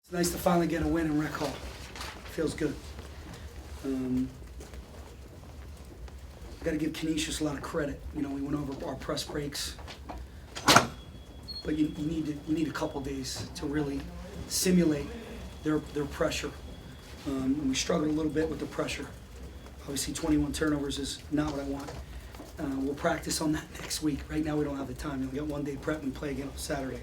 It's nice to finally get a win in Rec Hall. Feels good. Got to give Canisius a lot of credit. You know, we went over our press breaks, but you need a couple days to really simulate their pressure. And we struggled a little bit with the pressure. Obviously, 21 turnovers is not what I want. We'll practice on that next week. Right now, we don't have the time. We got 1 day prep and we play again on Saturday.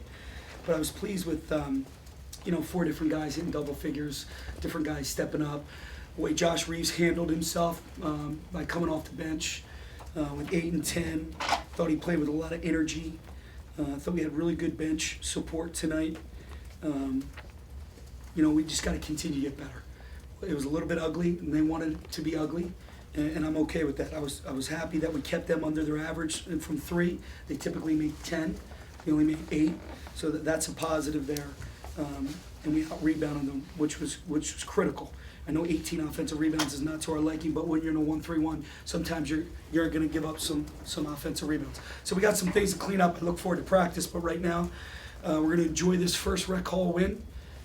But I was pleased with 4 different guys hitting double figures, different guys stepping up. The way Josh Reeves handled himself by coming off the bench with 8 and 10. Thought he played with a lot of energy. Thought we had really good bench support tonight. We just got to continue to get better. It was a little bit ugly, and they wanted it to be ugly, and I'm okay with that. I was happy that we kept them under their average, and from 3, they typically make 10. We only made 8, so that's a positive there. And we out-rebounded them, which was critical. I know 18 offensive rebounds is not to our liking, but when you're in a 1-3-1, sometimes you're going to give up some offensive rebounds. So we got some things to clean up. I look forward to practice, but right now we're going to enjoy this first Rec Hall win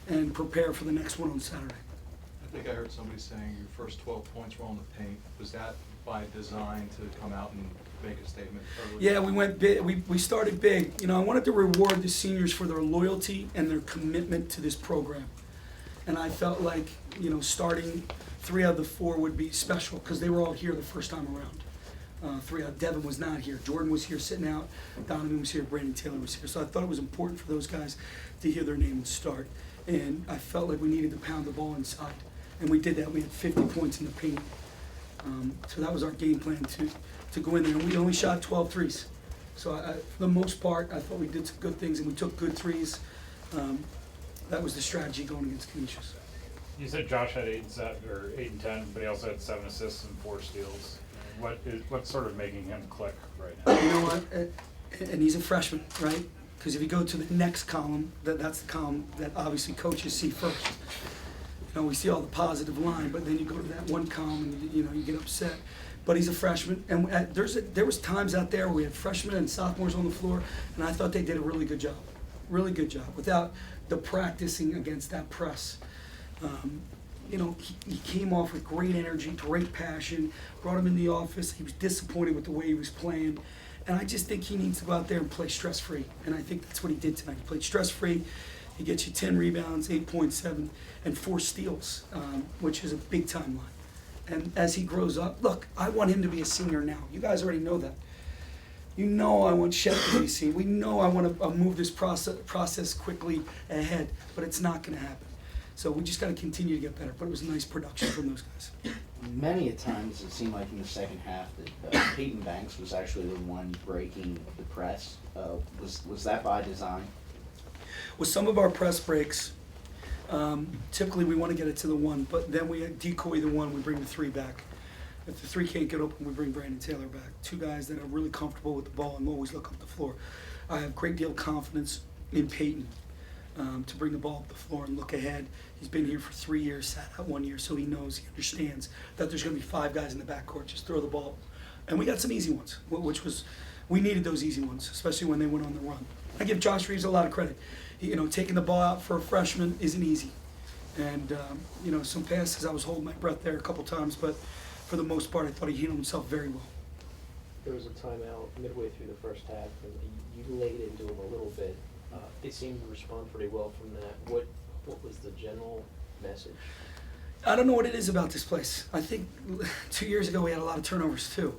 and prepare for the next one on Saturday. I think I heard somebody saying your first 12 points were on the paint. Was that by design to come out and make a statement early? Yeah, we went big. We started big. I wanted to reward the seniors for their loyalty and their commitment to this program. And I felt like, starting 3 out of the 4 would be special because they were all here the first time around. 3 out. Devin was not here. Jordan was here sitting out. Donovan was here. Brandon Taylor was here. So I thought it was important for those guys to hear their name and start. And I felt like we needed to pound the ball inside. And we did that. We had 50 points in the paint. So that was our game plan to go in there. And we only shot 12 threes. So for the most part, I thought we did some good things and we took good threes. That was the strategy going against Canisius. You said Josh had 8 and 10, but he also had 7 assists and 4 steals. What's sort of making him click right now? You know what? And he's a freshman, right? Because if you go to the next column, that's the column that obviously coaches see first. We see all the positive line, but then you go to that one column and you get upset. But he's a freshman, and there was times out there where we had freshmen and sophomores on the floor, and I thought they did a really good job without the practicing against that press. He came off with great energy, great passion, brought him in the office. He was disappointed with the way he was playing, and I just think he needs to go out there and play stress-free, and I think that's what he did tonight. He played stress-free. He gets you 10 rebounds, 8.7, and 4 steals, which is a big-time line. And as he grows up, look, I want him to be a senior now. You guys already know that. I want Shep to be a senior. We know I want to move this process quickly ahead, but it's not going to happen. So we just got to continue to get better. But it was nice production from those guys. Many a times it seemed like in the second half that Peyton Banks was actually the one breaking the press. Was that by design? With some of our press breaks, typically we want to get it to the 1, but then we decoy the 1, we bring the 3 back. If the 3 can't get open, we bring Brandon Taylor back. 2 guys that are really comfortable with the ball and always look up the floor. I have a great deal of confidence in Peyton to bring the ball up the floor and look ahead. He's been here for 3 years, sat out 1 year, so he knows, he understands that there's going to be 5 guys in the backcourt. Just throw the ball. And we got some easy ones, we needed those easy ones, especially when they went on the run. I give Josh Reeves a lot of credit. Taking the ball out for a freshman isn't easy. And, some passes, I was holding my breath there a couple times, but for the most part, I thought he handled himself very well. There was a timeout midway through the first half, and you laid into him a little bit. They seemed to respond pretty well from that. What was the general message? I don't know what it is about this place. I think 2 years ago we had a lot of turnovers too.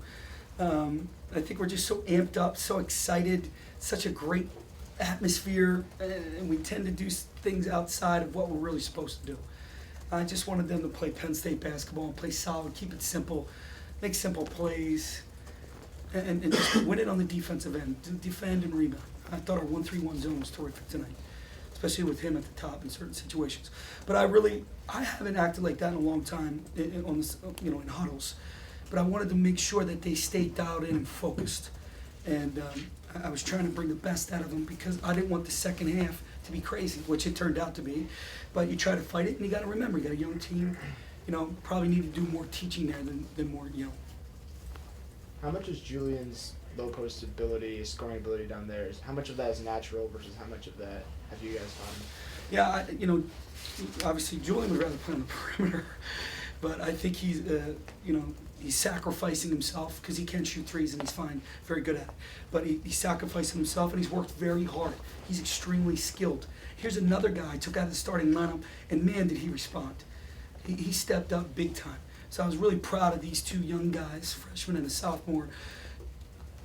I think we're just so amped up, so excited, such a great atmosphere, and we tend to do things outside of what we're really supposed to do. I just wanted them to play Penn State basketball and play solid, keep it simple, make simple plays, and just win it on the defensive end, defend and rebound. I thought our 1-3-1 zone was terrific tonight, especially with him at the top in certain situations. But I haven't acted like that in a long time in huddles. But I wanted to make sure that they stayed dialed in and focused. And I was trying to bring the best out of them because I didn't want the second half to be crazy, which it turned out to be. But you try to fight it, and you got to remember, you got a young team. Probably need to do more teaching there than more. How much is Julian's low post ability, scoring ability down there? How much of that is natural versus how much of that have you guys found? Yeah, you know, obviously Julian would rather play on the perimeter, but I think he's, you know, he's sacrificing himself because he can shoot threes and he's fine, very good at it. But he's sacrificing himself and he's worked very hard. He's extremely skilled. Here's another guy I took out of the starting lineup, and man, did he respond. He stepped up big time. So I was really proud of these two young guys, freshman and a sophomore,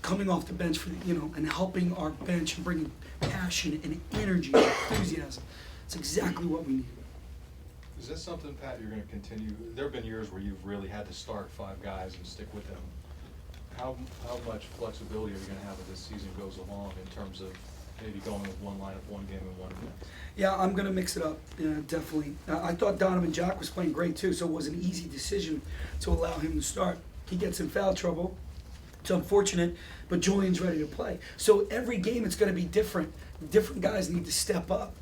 coming off the bench for the, you know, and helping our bench and bringing passion and energy and enthusiasm. It's exactly what we need. Is this something, Pat, you're gonna continue? There have been years where you've really had to start 5 guys and stick with them. How much flexibility are you gonna have as this season goes along in terms of maybe going with one lineup, one game, and one next? Yeah, I'm going to mix it up, yeah, definitely. I thought Donovan Jock was playing great too, so it was an easy decision to allow him to start. He gets in foul trouble. It's unfortunate, but Julian's ready to play. So every game it's going to be different. Different guys need to step up.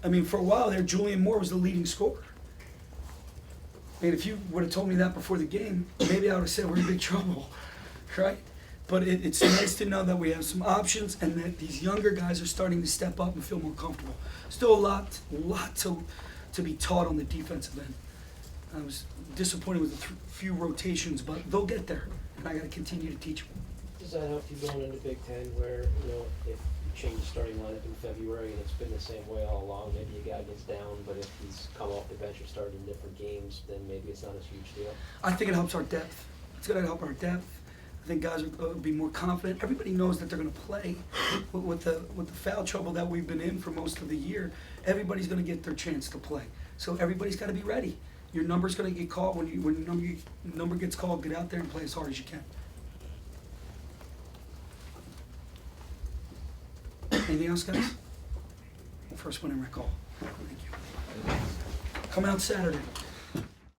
I mean, for a while there, Julian Moore was the leading scorer. I mean, if you would have told me that before the game, maybe I would have said we're in big trouble, right? But it's nice to know that we have some options and that these younger guys are starting to step up and feel more comfortable. Still a lot to be taught on the defensive end. I was disappointed with the few rotations, but they'll get there, and I got to continue to teach them. Does that help you going into Big Ten where, you know, if you change the starting lineup in February and it's been the same way all along, maybe a guy gets down, but if he's come off the bench or started in different games, then maybe it's not as huge a deal? I think it helps our depth. It's going to help our depth. I think guys are going to be more confident. Everybody knows that they're going to play with the foul trouble that we've been in for most of the year. Everybody's going to get their chance to play. So everybody's got to be ready. Your number's going to get called. When your number gets called, get out there and play as hard as you can. Anything else, guys? First one in my call. Thank you. Come out Saturday.